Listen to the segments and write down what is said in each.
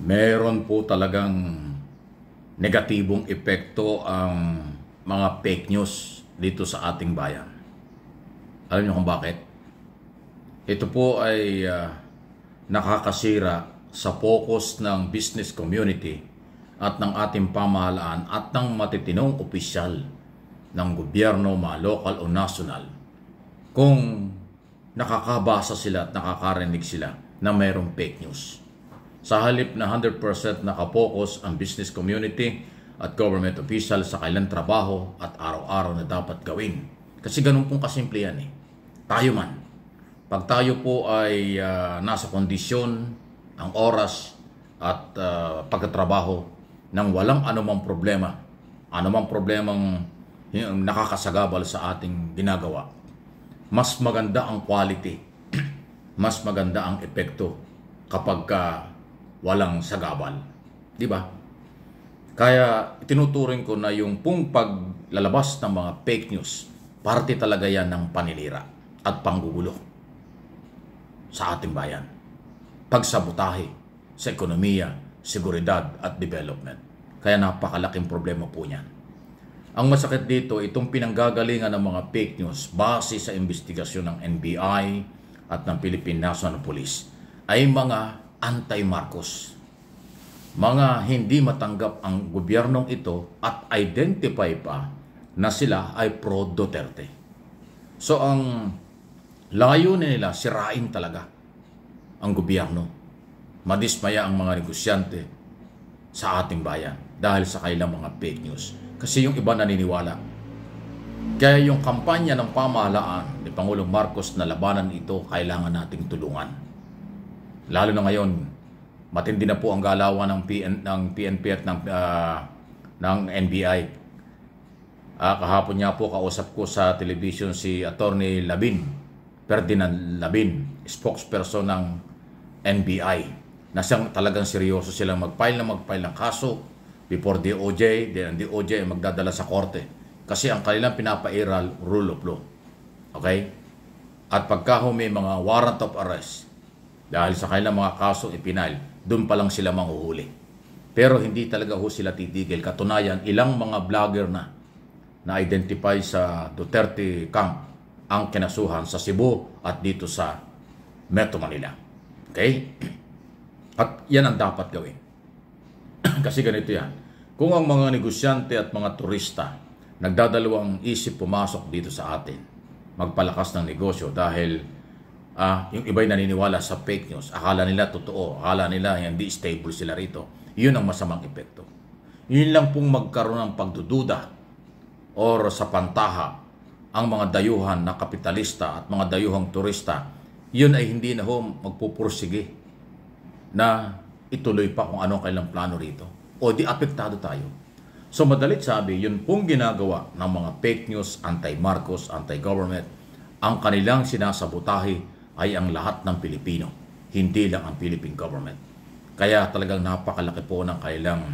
Meron po talagang negatibong epekto ang mga fake news dito sa ating bayan. Alam niyo kung bakit? Ito po ay nakakasira sa focus ng business community at ng ating pamahalaan at ng matitinong opisyal ng gobyerno, mga local o national, kung nakakabasa sila at nakakarinig sila na mayroong fake news. Sa halip na 100% nakapokus ang business community at government official sa kailang trabaho at araw-araw na dapat gawin. Kasi ganun pong kasimple yan eh. Tayo man. Pag tayo po ay nasa kondisyon, ang oras at pagkatrabaho ng walang anumang problema, anumang problemang nakakasagabal sa ating ginagawa, mas maganda ang quality, mas maganda ang epekto kapag walang sagabal. Di ba? Kaya tinuturing ko na yung pong paglalabas ng mga fake news, parte talaga yan ng panilira at panggugulo sa ating bayan. Pagsabotahe sa ekonomiya, seguridad at development. Kaya napakalaking problema po niyan. Ang masakit dito, itong pinanggagalingan ng mga fake news base sa investigasyon ng NBI at ng Philippine National Police ay mga anti-Marcos. Mga hindi matanggap ang gobyernong ito at identify pa na sila ay pro-Duterte. So ang layunin nila, sirain talaga ang gobyerno. Madismaya ang mga negosyante sa ating bayan dahil sa kailang mga fake news. Kasi yung iba naniniwala. Kaya yung kampanya ng pamahalaan ni Pangulong Marcos na labanan ito, kailangan nating tulungan. Lalo na ngayon, matindi na po ang galawan ng PNP at ng NBI. Kahapon niya po kausap ko sa television si Attorney Ferdinand Labin, spokesperson ng NBI, na siyang talagang seryoso silang mag-file ng kaso before DOJ, then ang DOJ ay magdadala sa korte. Kasi ang kanilang pinapairal, rule of law. Okay? At pagka may mga warrant of arrest, dahil sa kanilang mga kaso ipinail, doon pa lang sila manghuhuli. Pero hindi talaga ho sila titigil. Katunayan, ilang mga vlogger na identify sa Duterte camp ang kinasuhan sa Cebu at dito sa Metro Manila. Okay? At yan ang dapat gawin. Kasi ganito yan. Kung ang mga negosyante at mga turista nagdadalawang isip pumasok dito sa atin, magpalakas ng negosyo dahil yung iba'y naniniwala sa fake news, akala nila totoo, akala nila hindi stable sila rito, yun ang masamang epekto. Yun lang pong magkaroon ng pagdududa or sa pantaha ang mga dayuhan na kapitalista at mga dayuhang turista, yun ay hindi na ho magpupursige na ituloy pa kung ano kailang plano rito. O di apektado tayo. So madalit sabi, yun pong ginagawa ng mga fake news, anti-Marcos, anti-government, ang kanilang sinasabotahe ay ang lahat ng Pilipino, hindi lang ang Philippine government. Kaya talagang napakalaki po ng kanilang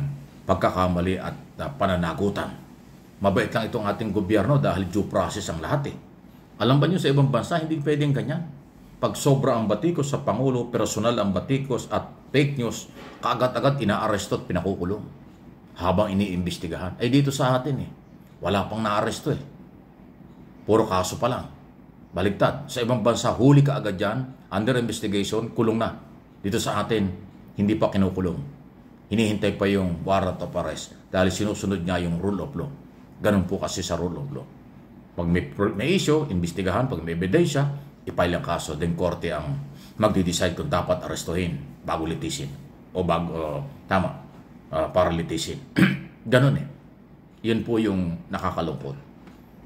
pagkakamali at pananagutan. Mabait lang itong ating gobyerno dahil due process ang lahat eh. Alam ba nyo sa ibang bansa, hindi pwedeng ganyan. Pag sobra ang batikos sa Pangulo, personal ang batikos at fake news, kaagad-agad inaaresto at pinakukulong habang iniimbestigahan. Ay dito sa atin eh, wala pang naaresto eh. Puro kaso pa lang. Baligtad. Sa ibang bansa, huli ka agad dyan, under investigation, kulong na. Dito sa atin, hindi pa kinukulong. Hinihintay pa yung warrant of arrest dahil sinusunod niya yung rule of law. Ganun po kasi sa rule of law. Pag may issue, imbestigahan. Pag may ebidensya, ipile ang kaso. Then korte ang magdi-decide kung dapat arestuhin bago litisin. O para litisin. Ganun eh. Yun po yung nakakalungkot.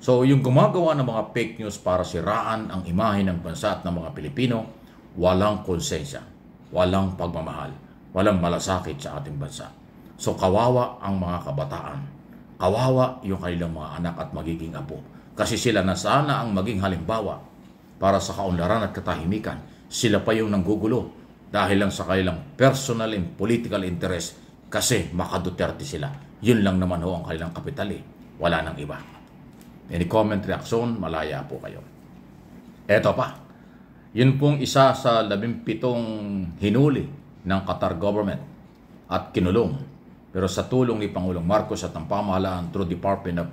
So, yung gumagawa ng mga fake news para siraan ang imahe ng bansa at ng mga Pilipino, walang konsensya, walang pagmamahal, walang malasakit sa ating bansa. So, kawawa ang mga kabataan. Kawawa yung kanilang mga anak at magiging apo. Kasi sila na sana ang maging halimbawa para sa kaunlaran at katahimikan. Sila pa yung nanggugulo dahil lang sa kanilang personal and political interest kasi maka-Duterte sila. Yun lang naman ho ang kanilang kapital eh. Wala nang iba. Any comment, reaksyon, malaya po kayo. Eto pa, yun pong isa sa 17 hinuli ng Qatar government at kinulong. Pero sa tulong ni Pangulong Marcos at ng pamahalaan through Department of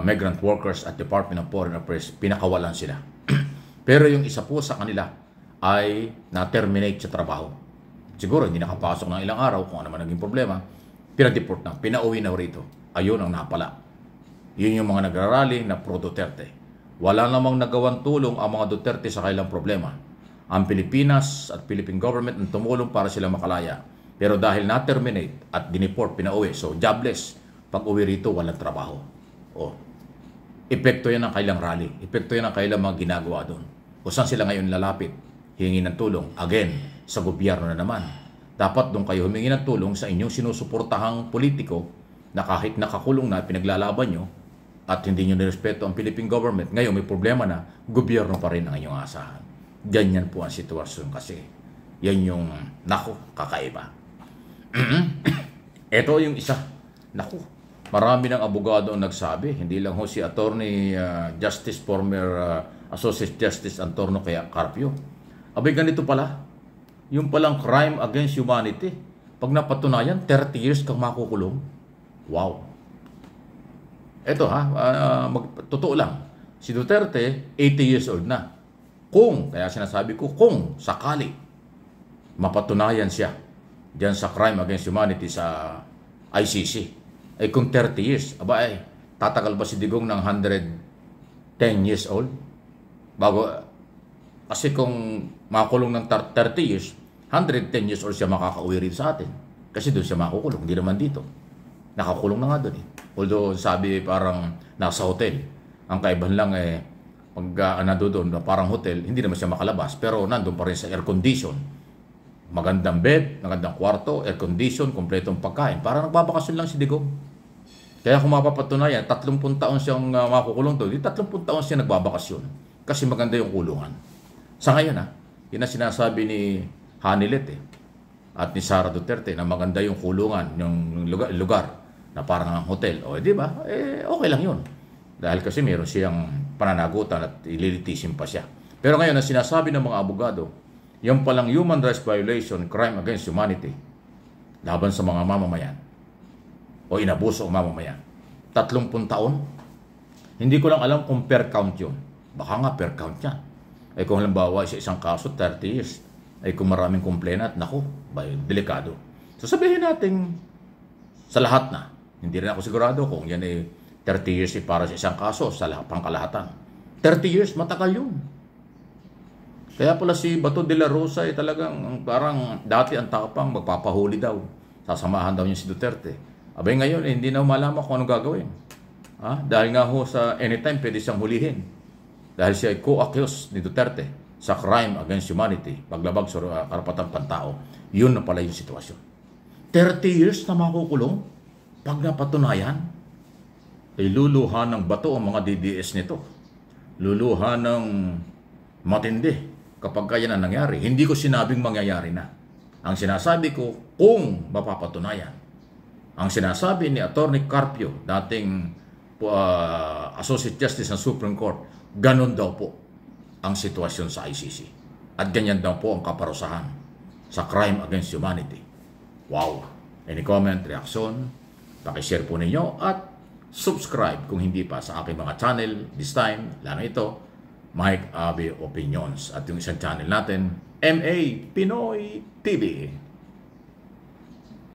Migrant Workers at Department of Foreign Affairs, pinakawalan sila. Pero yung isa po sa kanila ay na-terminate sa trabaho. Siguro hindi nakapasok ng ilang araw, kung ano man naging problema, pinadeport na, pinauwi na rito. Ayun ang napala. Yun yung mga nagrarally na pro-Duterte. Wala namang nagawang tulong ang mga Duterte sa kailang problema. Ang Pilipinas at Philippine government ang tumulong para sila makalaya. Pero dahil na-terminate at dineport, pinauwi, so jobless, pag uwi rito, walang trabaho. O, epekto yan ng kailang rally. Epekto yan ng kailang mga ginagawa doon. O saan sila ngayon lalapit? Hingi ng tulong. Again, sa gobyerno na naman. Dapat doon kayo humingi ng tulong sa inyong sinusuportahang politiko na kahit nakakulong na pinaglalaban nyo at hindi nyo nirespeto ang Philippine government. Ngayon may problema na, gobyerno pa rin ang inyong asahan. Ganyan po ang sitwasyon kasi. Yan yung, naku, kakaiba. Ito yung isa. Naku, marami ng abogado ang nagsabi. Hindi lang ho si Attorney Justice, former Associate Justice Antonio Carpio. Abay, ganito pala. Yung palang crime against humanity. Pag napatunayan, 30 years kang makukulong. Wow. Ito totoo lang. Si Duterte, 80 years old na. Kaya sinasabi ko, kung sakali mapatunayan siya diyan sa crime against humanity sa ICC, ay kung 30 years, tatagal ba si Digong ng 110 years old? Kasi kung makulong ng 30 years, 110 years old siya makakauwi rin sa atin. Kasi doon siya makukulong, hindi naman dito. Nakakulong na nga doon eh. Although sabi parang nasa hotel. Ang kaibahan lang pag doon, parang hotel, hindi naman siya makalabas. Pero nandun pa rin sa air condition. Magandang bed, magandang kwarto, air condition, kompletong pagkain. Parang nagbabakasyon lang si Digong. Kaya kung mapapatunayan, 30 taon siyang makukulong doon, 30 taon siya nagbabakasyon. Kasi maganda yung kulungan. Sa ngayon yun ang sinasabi ni Hanilet at ni Sara Duterte na maganda yung kulungan, yung lugar na parang ang hotel. O di ba? Okay lang yun. Dahil kasi meron siyang pananagutan at ililitisin pa siya. Pero ngayon, ang sinasabi ng mga abogado, yung palang human rights violation, crime against humanity, laban sa mga mamamayan o inabuso ang mamamayan. 30 taon? Hindi ko lang alam kung per count yun. Baka nga per count yan. Kung halimbawa sa isang kaso, 30 years, kung maraming complainant, naku, delikado. So sabihin natin sa lahat na, hindi rin ako sigurado kung yan 30 years para sa isang kaso, sa pangkalahatan. 30 years, matagal yun. Kaya pala si Bato de la Rosa talagang parang dati ang takapang magpapahuli daw. Sasamahan daw niya si Duterte. Abay ngayon, hindi na malaman kung anong gagawin. Dahil nga ho sa anytime pwede siyang hulihin. Dahil siya ay co-accused ni Duterte sa crime against humanity, paglabag sa karapatang pantao. Yun na pala yung sitwasyon. 30 years na makukulong pag napatunayan. Luluha ng bato ang mga DDS nito. Luluha ng matindi kapag kaya na nangyari. Hindi ko sinabing mangyayari na. Ang sinasabi ko, kung mapapatunayan. Ang sinasabi ni Attorney Carpio, dating Associate Justice ng Supreme Court, ganun daw po ang sitwasyon sa ICC. At ganyan daw po ang kaparusahan sa crime against humanity. Wow! Any comment, reaction? Pakishare po ninyo at subscribe kung hindi pa sa aking mga channel. This time, lang ito, Mike Abe Opinions. At yung isang channel natin, MA Pinoy TV.